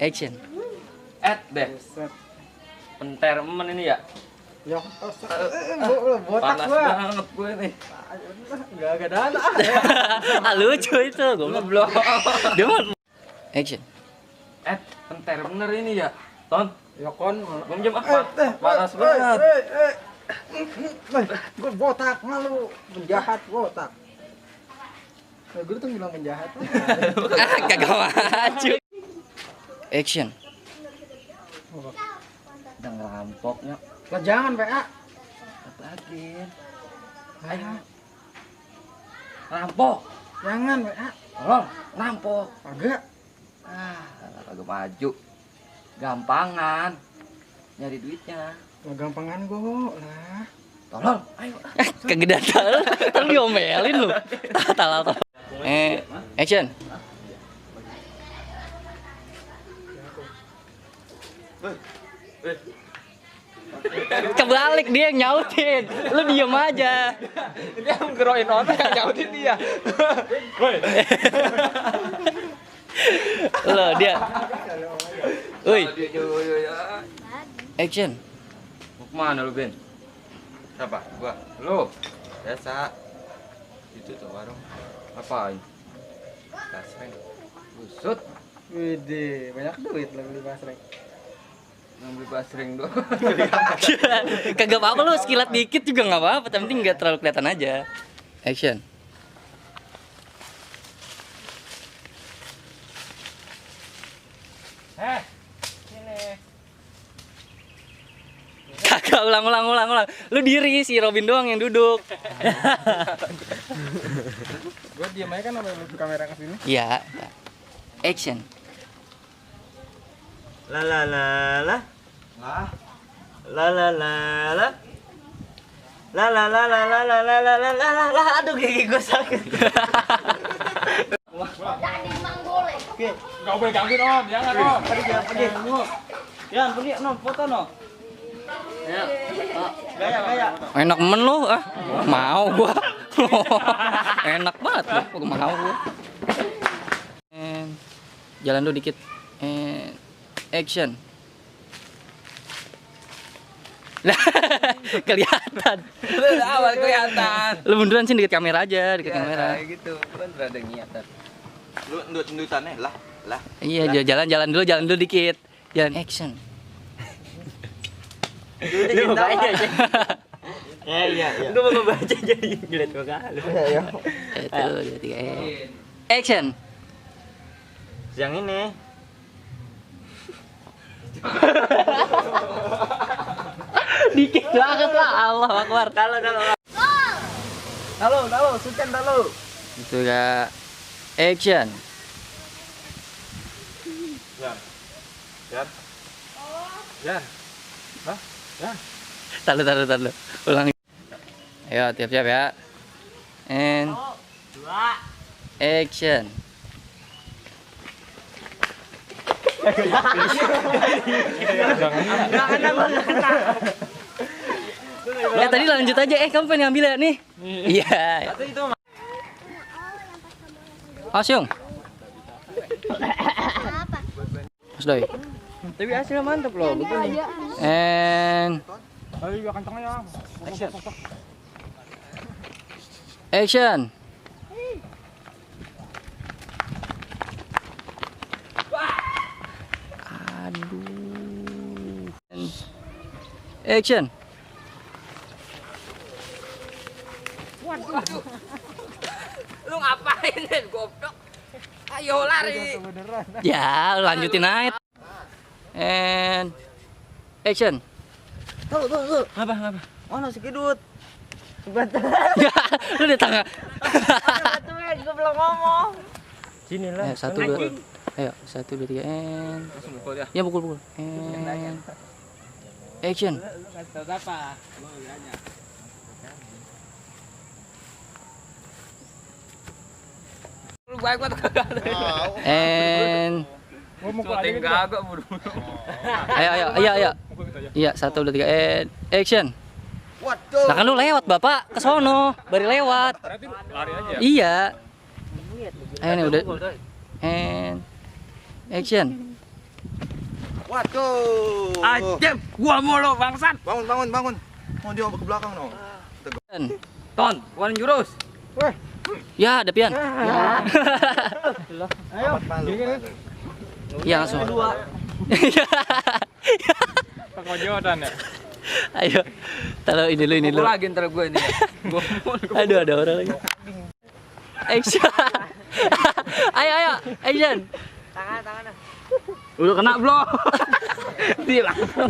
Action. Deh. Penter men ini ya. Ya, botak Panas gua. banget gue nih. Enggak ada dana. Ah, lucu itu, goblok. Dia mau action. Penter bener ini ya. Ton, Ya kon. gua jam panas banget. Gua botak malu, penjahat botak. Nah, gue tuh bilang penjahat. Kagak maju. Action. Udah ngerampoknya. Lah jangan, PA. Lagi. Ayo. Rampok. Jangan, PA. Tolong, rampok. Agak. Kagak maju. Gampangan. Nyari duitnya. Lah gampangan gua lah. Tolong, ayo. Kagak datang. Entar diomelin lu. Tatal. Action. Kebalik dia yang nyautin. Lu diem aja. Dia ngeroin orang yang nyautin dia. Woi. Lo dia. Woi, Ya. action. Mau kemana lu, Ben? Siapa? Gua. Lu. Biasa. Itu tuh warung. Apain? Basreng. Busut. Widih, banyak duit lah beli basreng. Ngambil basreng doang. Kagak apa-apa lu sekilat dikit juga nggak apa-apa, yang penting nggak terlalu kelihatan aja. Action. Sini. Kagak ulang. Lu diri si Robin doang yang duduk. Gua diam aja kan sampai lu kamera ke sini. Iya. Action. La la la la Lah. la la la la la la la la la la la la la la la. Aduh gigi gue sakit. Enggak boleh gangguin Om, jangan Om. Pergi. Yan, pergi no foto no. Ya. Gaya. Enak men lu ah. Mau gua. Enak banget lu, mau gua. Jalan dulu dikit. Action. Kelihatan. Lu udah awal kelihatan. Lu munduran sih dikit kamera aja, dikit kamera. Kayak gitu. Kan berada niatan. Lu endut-endutannya lah. Iya, jalan dulu dikit. Jalan action. Lu mau baca aja. Iya. Lu mau baca jadi ngeliat gua kali. Iya. 1, 2, 3. Action. Yang ini. Dikit banget lah, Allah Akbar. Halo, Sultan halo. Itu ya. Action. Yan. Taruh. Ulang. Ayo, siap-siap ya. And 2. action. Ya tadi lanjut aja. Kamu pengen ngambil ya nih? Iya. Satu itu Asyung. Mas Doi. tapi hasilnya mantap loh begini. And Ayo juga kenceng ya. action. Aduh. Action. Lu ngapain Den goblok? Ayo lari. Ya, lanjutin aja. And action. Tuh. Apa? Mana si Kidut? Lu di tengah. Batu men, gua belum ngomong. Sini lah. Ayo, 1, 2. Ayo, 1, 2, 3. And Langsung pukul ya. ya pukul. And action. Apa? Lu baik banget kagak. And Kagak buru-buru. ayo. Iya, 1, 2, 3. And action. Waduh. Nah kan lu lewat bapak ke sono, baru lewat. Lari aja. Iya. Ayo nih udah. And action. Waduh. Ajem, gua mulu bangsat. Bangun. Mau dia ke belakang no. Ton, warna jurus. Ya, ada pian. Ayo. Malu. Ya langsung. Pengojotan ya. Ayo. Taruh ini Aku dulu. lagi ntar gue ini. Aduh, ada orang lagi. Action. Ayo, action. Tangan. Udah kena belum? Dia langsung.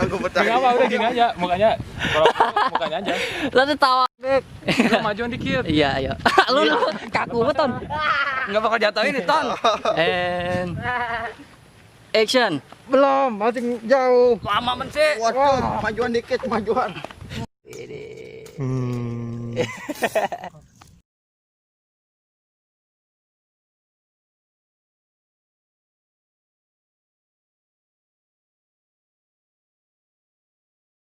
Aku pecah. Enggak apa, udah gini aja mukanya. Kalau mukanya aja. Lalu tawa. Udah majuan dikit. Iya, ayo. Lu kaku beton. Enggak bakal jatuh ini, Ton. And action. Belum, masih jauh. Lama men sih. Waduh, majuan dikit, majuan.